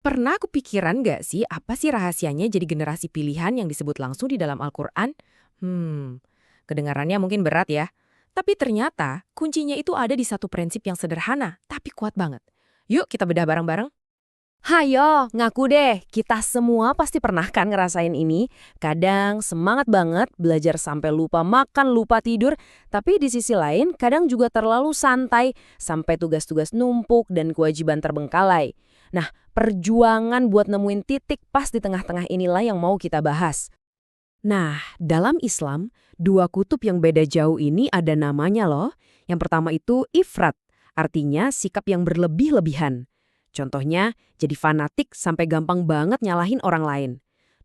Pernah kepikiran nggak sih apa sih rahasianya jadi generasi pilihan yang disebut langsung di dalam Al-Quran? Kedengarannya mungkin berat ya. Tapi ternyata kuncinya itu ada di satu prinsip yang sederhana, tapi kuat banget. Yuk kita bedah bareng-bareng. Hayo, ngaku deh, kita semua pasti pernah kan ngerasain ini. Kadang semangat banget belajar sampai lupa makan, lupa tidur, tapi di sisi lain kadang juga terlalu santai sampai tugas-tugas numpuk dan kewajiban terbengkalai. Nah, perjuangan buat nemuin titik pas di tengah-tengah inilah yang mau kita bahas. Nah, dalam Islam, dua kutub yang beda jauh ini ada namanya loh. Yang pertama itu ifrat, artinya sikap yang berlebih-lebihan. Contohnya, jadi fanatik sampai gampang banget nyalahin orang lain.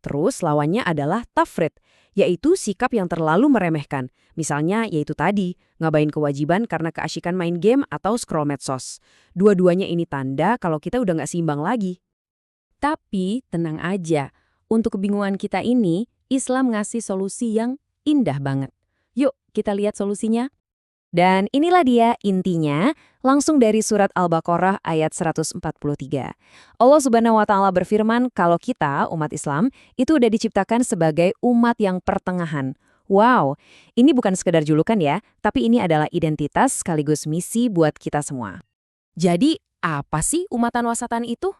Terus lawannya adalah tafrit, yaitu sikap yang terlalu meremehkan. Misalnya, yaitu tadi, ngabain kewajiban karena keasyikan main game atau scroll medsos. Dua-duanya ini tanda kalau kita udah nggak seimbang lagi. Tapi tenang aja, untuk kebingungan kita ini, Islam ngasih solusi yang indah banget. Yuk, kita lihat solusinya. Dan inilah dia intinya, langsung dari surat Al-Baqarah ayat 143. Allah Subhanahu wa Ta'ala berfirman kalau kita, umat Islam, itu udah diciptakan sebagai umat yang pertengahan. Wow, ini bukan sekedar julukan ya, tapi ini adalah identitas sekaligus misi buat kita semua. Jadi, apa sih umatan wasatan itu?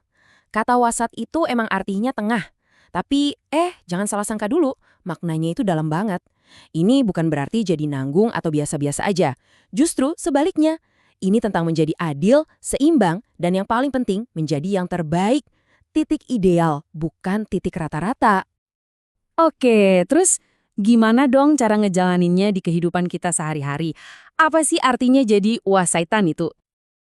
Kata wasat itu emang artinya tengah. Tapi, jangan salah sangka dulu, maknanya itu dalam banget. Ini bukan berarti jadi nanggung atau biasa-biasa aja. Justru sebaliknya, ini tentang menjadi adil, seimbang, dan yang paling penting, menjadi yang terbaik. Titik ideal, bukan titik rata-rata. Oke, terus gimana dong cara ngejalaninnya di kehidupan kita sehari-hari? Apa sih artinya jadi wasaitan itu?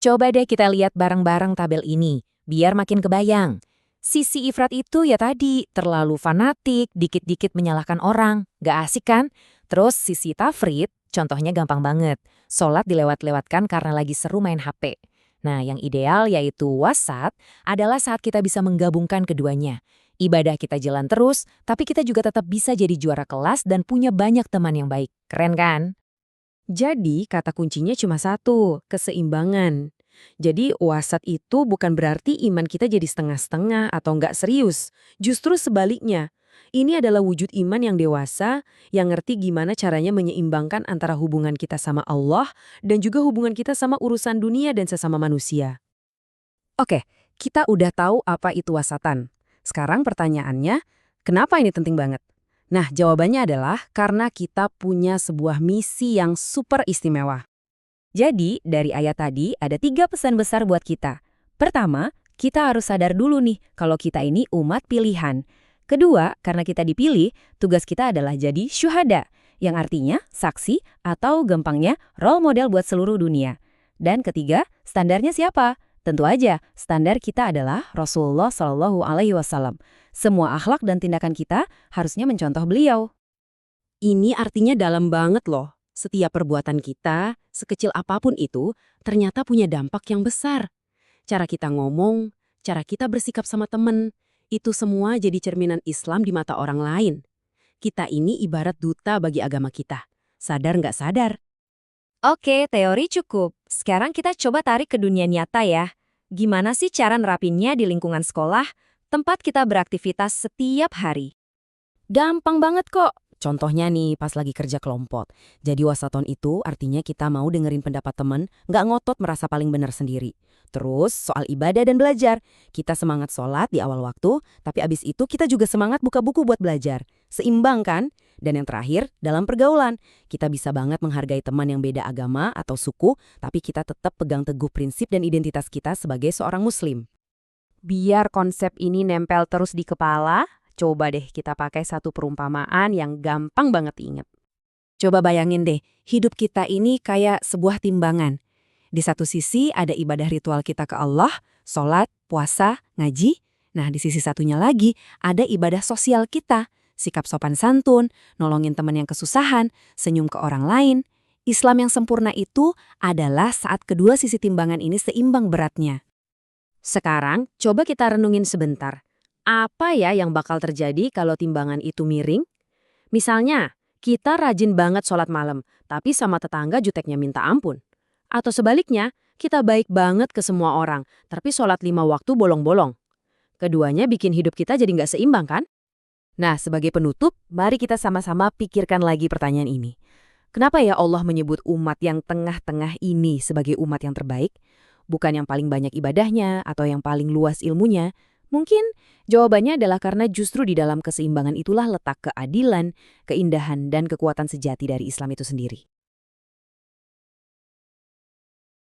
Coba deh kita lihat bareng-bareng tabel ini, biar makin kebayang. Sisi ifrat itu ya tadi, terlalu fanatik, dikit-dikit menyalahkan orang. Gak asik kan? Terus sisi tafrit, contohnya gampang banget. Sholat dilewat-lewatkan karena lagi seru main HP. Nah, yang ideal yaitu wasat adalah saat kita bisa menggabungkan keduanya. Ibadah kita jalan terus, tapi kita juga tetap bisa jadi juara kelas dan punya banyak teman yang baik. Keren kan? Jadi, kata kuncinya cuma satu, keseimbangan. Jadi wasat itu bukan berarti iman kita jadi setengah-setengah atau nggak serius. Justru sebaliknya. Ini adalah wujud iman yang dewasa, yang ngerti gimana caranya menyeimbangkan antara hubungan kita sama Allah dan juga hubungan kita sama urusan dunia dan sesama manusia. Oke, kita udah tahu apa itu wasatan. Sekarang pertanyaannya, kenapa ini penting banget? Nah, jawabannya adalah karena kita punya sebuah misi yang super istimewa. Jadi, dari ayat tadi ada 3 pesan besar buat kita. Pertama, kita harus sadar dulu nih kalau kita ini umat pilihan. Kedua, karena kita dipilih, tugas kita adalah jadi syuhada, yang artinya saksi atau gampangnya role model buat seluruh dunia. Dan ketiga, standarnya siapa? Tentu aja, standar kita adalah Rasulullah Shallallahu Alaihi Wasallam. Semua akhlak dan tindakan kita harusnya mencontoh beliau. Ini artinya dalam banget loh. Setiap perbuatan kita, sekecil apapun itu, ternyata punya dampak yang besar. Cara kita ngomong, cara kita bersikap sama temen, itu semua jadi cerminan Islam di mata orang lain. Kita ini ibarat duta bagi agama kita. Sadar nggak sadar? Oke, teori cukup. Sekarang kita coba tarik ke dunia nyata ya. Gimana sih cara nerapinnya di lingkungan sekolah, tempat kita beraktivitas setiap hari? Gampang banget kok. Contohnya nih pas lagi kerja kelompok. Jadi wasaton itu artinya kita mau dengerin pendapat teman, nggak ngotot merasa paling benar sendiri. Terus soal ibadah dan belajar. Kita semangat sholat di awal waktu, tapi abis itu kita juga semangat buka buku buat belajar. Seimbang kan? Dan yang terakhir, dalam pergaulan. Kita bisa banget menghargai teman yang beda agama atau suku, tapi kita tetap pegang teguh prinsip dan identitas kita sebagai seorang muslim. Biar konsep ini nempel terus di kepala, coba deh kita pakai satu perumpamaan yang gampang banget diingat. Coba bayangin deh, hidup kita ini kayak sebuah timbangan. Di satu sisi ada ibadah ritual kita ke Allah, sholat, puasa, ngaji. Nah, di sisi satunya lagi ada ibadah sosial kita, sikap sopan santun, nolongin teman yang kesusahan, senyum ke orang lain. Islam yang sempurna itu adalah saat kedua sisi timbangan ini seimbang beratnya. Sekarang, coba kita renungin sebentar. Apa ya yang bakal terjadi kalau timbangan itu miring? Misalnya, kita rajin banget sholat malam, tapi sama tetangga juteknya minta ampun. Atau sebaliknya, kita baik banget ke semua orang, tapi sholat 5 waktu bolong-bolong. Keduanya bikin hidup kita jadi nggak seimbang kan? Nah, sebagai penutup, mari kita sama-sama pikirkan lagi pertanyaan ini. Kenapa ya Allah menyebut umat yang tengah-tengah ini sebagai umat yang terbaik? Bukan yang paling banyak ibadahnya atau yang paling luas ilmunya. Mungkin jawabannya adalah karena justru di dalam keseimbangan itulah letak keadilan, keindahan, dan kekuatan sejati dari Islam itu sendiri.